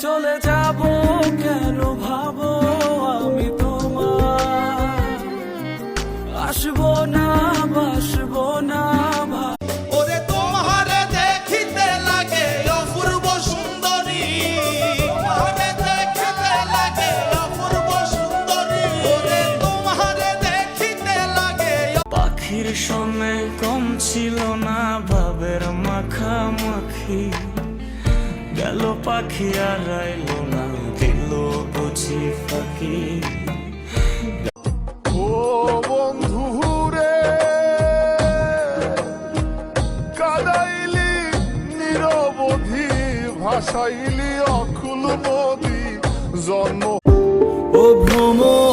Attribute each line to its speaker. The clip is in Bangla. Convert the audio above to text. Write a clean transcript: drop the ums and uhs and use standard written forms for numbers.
Speaker 1: চলে যাব কেন ভাবো আমি তোমার, আসবো না বাসবো না।
Speaker 2: ওরে তোমারে দেখিতে লাগে অপূর্ব সুন্দরী, তোমারে দেখিতে লাগে অপূর্ব সুন্দরী, ওরে তোমারে দেখিতে লাগে।
Speaker 1: পাখির সময় কম ছিল না ভাবের মাখামাখি, গেল পাখি আর আইলো না, দিল বুঝি ফাঁকি।
Speaker 3: ও বন্ধু রে কাদাইলি নিরবধি, ভাসাইলি অকুল নদী জন্ম।
Speaker 1: ও ভ্রমর